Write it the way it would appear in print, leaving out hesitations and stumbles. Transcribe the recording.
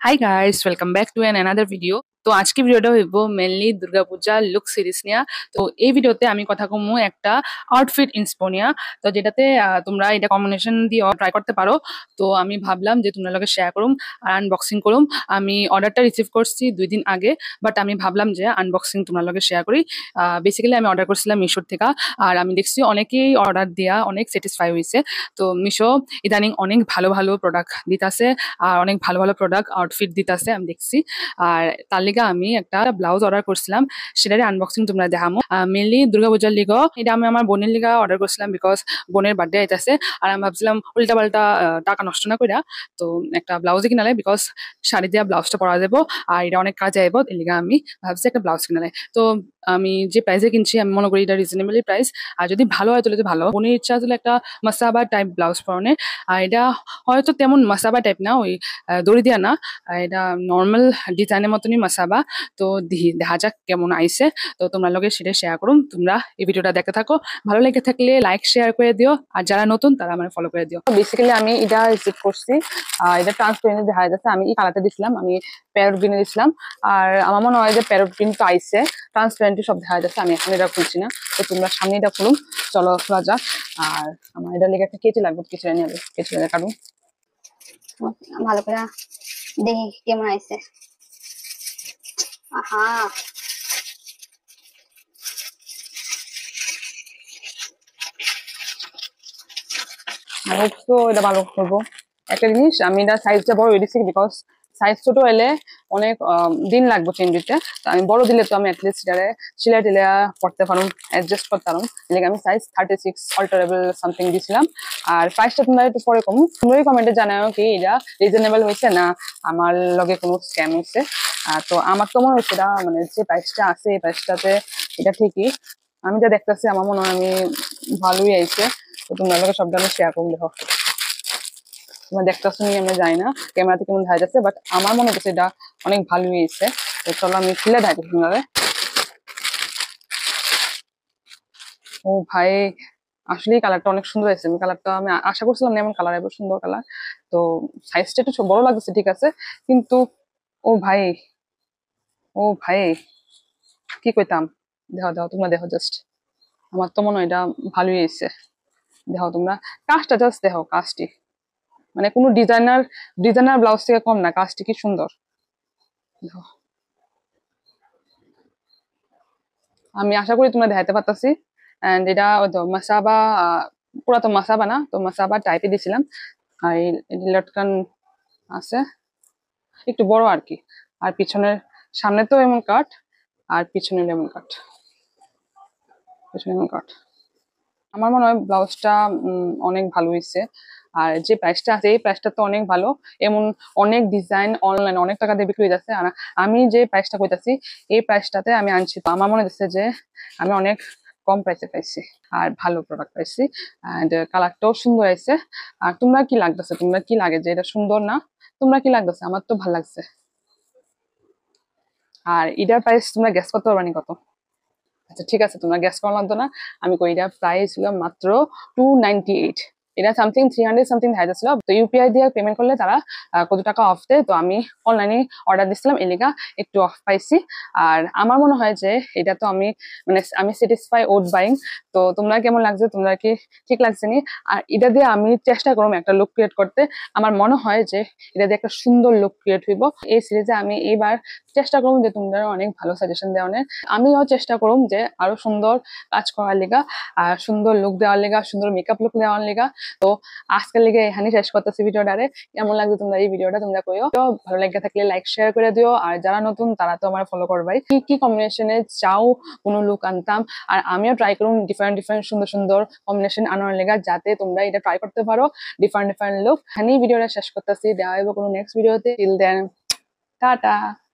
Hi guys, welcome back to another video. তো আজকে ভিডিওটা হইব মেনলি দুর্গাপূজা লুক সিরিজ নিয়া। তো এই ভিডিওতে আমি কথা কমু একটা আউটফিট ইন্সপো নিয়া। তো যেটাতে তোমরা এটা কম্বিনেশন দিয়ে ট্রাই করতে পারো। তো আমি ভাবলাম যে তোমরা লগে শেয়ার করুম আর আনবক্সিং করুম। আমি অর্ডারটা রিসিভ করছি 2 দিন আগে, বাট আমি ভাবলাম যে আনবক্সিং তোমরা লগে শেয়ার করি। বেসিক্যালি আমি অর্ডার করছিলাম মিশোর থেকে, আর আমি দেখছি অনেকেই অর্ডার দেয়া অনেক স্যাটিসফাই হয়েছে। তো মিশো ইদানিং অনেক ভালো ভালো প্রোডাক্ট দিতাছে, আর অনেক ভালো ভালো প্রোডাক্ট আউটফিট দিতাছে আমি দেখছি। আর তার লিগা আমি একটা ব্লাউজ অর্ডার করছিলাম, সেটার আনবক্সিং তোমরা দেখামো। মেনলি দুর্গাপূজার লিগা এটা আমি আমার বোনের লিগা অর্ডার করছিলাম, বিকজ বোনের বার্থডে আইতাছে। আর আমি ভাবছিলাম উল্টা পাল্টা টাকা নষ্ট না কইরা তো একটা ব্লাউজে কিনালে, বিকজ শাড়ি দিয়া ব্লাউজটা পরা যাবো আর এটা অনেক কাজে আইব। এর লিগা আমি ভাবছি একটা ব্লাউজ কিনালে। তো আমি যে প্রাইসে কিনছি আমি মনে করি এটা রিজনেবলি প্রাইস। আর যদি ভালো হয় তাহলে তো ভালো। বোনের ইচ্ছা আসলে একটা মাসাবা টাইপ ব্লাউজ পরনের। আর এটা হয়তো তেমন মাসাবা টাইপ না, ওই দড়ি দিয়া না, এটা নর্মাল ডিজাইনের মতনই মাসাবা। তো দেখা যাক কেমন আইছে। তো তোমরা লগে সেটা শেয়ার করুন। তোমরা এই ভিডিওটা দেখতে থাকো, ভালো লেগে থাকলে লাইক শেয়ার করে দিও, আর যারা নতুন তারা আমার ফলো করে দিও। বেসিক্যালি আমি এটা রিসিভ করছি, এটা ট্রান্সপারেন্ট দেখা যাচ্ছে। আমি এই কালারটা দিছিলাম, আমি প্যারট গ্রিনে দিছিলাম। আর আমার মনে হয় যে প্যারট গ্রিন তো আইছে, ট্রান্সপারেন্ট সব দেখা যাচ্ছে। আমি এখন এটা খুলছি না, তো তোমরা সামনে এটা খুলুন। চলো খোলা যাক। আর আমার এটা লেগে একটা কেচি লাগবে, কেচি নিয়ে যাবে, কেচি কাটুন ভালো করে দেখি কেমন আইছে। আহা তো এটা ভালো করবো। একটা জিনিস, আমি এটা সাইজটা বড় দিচ্ছি, বিকজ সাইজ ছোট হলে অনেক দিন লাগবে চেঞ্জ দিতে। তো আমি বড় দিলে তো আমি অ্যাটলিস্ট এটারে সিলাই টিলাই করতে পারুম, অ্যাডজাস্ট করতে পারুম। এলাকা আমি সাইজ 36 অল্টারেবল সামথিং দিছিলাম। আর প্রাইসটা তোমরা একটু পরে কম, তোমরাই কমেন্টে জানাও কি এটা রিজনেবল হয়েছে না আমার লগে কোনো স্ক্যাম হয়েছে। তো আমার তো মনে হচ্ছে এটা মানে যে প্রাইসটা আছে এই প্রাইসটাতে এটা ঠিকই। আমি যা দেখতেছি আমার মনে হয় আমি ভালোই আইছে। তো তোমরা লগে সবটা আমি শেয়ার করুন। দেখো তোমরা দেখতেছো নি আমরা যাই না ক্যামেরাতে কেমন দেখা যাচ্ছে, বাট আমার মনে হচ্ছে এটা অনেক ভালো হয়েছে। তো চলো আমি খুলে দেখাচ্ছি তোমাদের। ও ভাই, আসলে কালারটা অনেক সুন্দর হয়েছে। আমি কালারটা আমি আশা করছিলাম না এমন কালার, এবার সুন্দর কালার। তো সাইজটা একটু বড় লাগছে ঠিক আছে, কিন্তু ও ভাই, ও ভাই কি কইতাম। দেখো দেখো তোমরা দেখো জাস্ট, আমার তো মনে হয় এটা ভালোই হয়েছে। দেখো তোমরা কাজটা জাস্ট দেখো, কাজটি মানে কোনো ডিজাইনার ব্লাউজ থেকে কম না, কাজটি কি সুন্দর। দেখো আমি আশা করি তোমরা দেখাতে পারতাছি। এন্ড এটা তো মাসাবা, পুরা তো মাসাবা না, তো মাসাবা টাইপে দিছিলাম। আর এই লটকান আছে একটু বড় আর কি। আর পিছনের সামনে তো এমন কাট, আর পিছনের এমন কাট, পিছনে এমন কাট। আমার মনে হয় ব্লাউজটা অনেক ভালো হয়েছে। আর যে প্রাইসটা আছে এই প্রাইসটা তো অনেক ভালো। এমন অনেক ডিজাইন অনলাইন অনেক টাকা দিয়ে বিক্রি হয়ে যাচ্ছে, আর আমি যে প্রাইসটা কইতাছি এই প্রাইসটাতে আমি আনছি। তো আমার মনে হচ্ছে যে আমি অনেক কম প্রাইসে পাইছি আর ভালো প্রোডাক্ট পাইছি। এন্ড কালারটাও সুন্দর আছে। আর তোমরা কি লাগতেছে, তোমরা কি লাগে যে এটা সুন্দর না, তোমরা কি লাগতেছে? আমার তো ভালো লাগছে। আর এটার প্রাইস তোমরা গ্যাস করতে পারবানি কত? আচ্ছা ঠিক আছে, তোমরা গ্যাস করা লাগতো না। আমি কই এটা প্রাইস ছিল মাত্র 298। এটা সামথিং 300 সামথিং দেখা যাচ্ছিল। তো ইউপিআই দিয়ে পেমেন্ট করলে তারা কত টাকা অফ দেয়। তো আমি অনলাইনে অর্ডার দিচ্ছিলাম, এলিগা একটু অফ পাইছি। আর আমার মনে হয় যে এটা তো আমি মানে আমি স্যাটিসফাই উইথ বাইং। তো তোমরা কেমন লাগছে, তোমরা কি ঠিক লাগছে নি? আর এটা দিয়ে আমি চেষ্টা করবো একটা লুক ক্রিয়েট করতে। আমার মনে হয় যে এটা দিয়ে একটা সুন্দর লুক ক্রিয়েট হইব। এই সিরিজে আমি এইবার চেষ্টা করবো যে তোমরা অনেক ভালো সাজেশন দেওয়ার। আমিও চেষ্টা করুম যে আরো সুন্দর কাজ করার লেগা, আর সুন্দর লুক দেওয়ার লেগা, সুন্দর মেকআপ লুক দেওয়ার লেগা। তো আজকের লেগে এখানে শেষ করতেছি ভিডিওটারে। কেমন লাগছে তোমরা এই ভিডিওটা তোমরা কইও। তো ভালো লেগে থাকলে লাইক শেয়ার করে দিও, আর যারা নতুন তারা তো আমার ফলো করবাই। কি কি কম্বিনেশনে চাও কোনো লুক আনতাম, আর আমিও ট্রাই করুম ডিফারেন্ট ডিফারেন্ট সুন্দর সুন্দর কম্বিনেশন আনার লেগা, যাতে তোমরা এটা ট্রাই করতে পারো ডিফারেন্ট ডিফারেন্ট লুক। এখানেই ভিডিওটা শেষ করতেছি, দেওয়া হইব কোনো নেক্সট ভিডিওতে। Till then tata.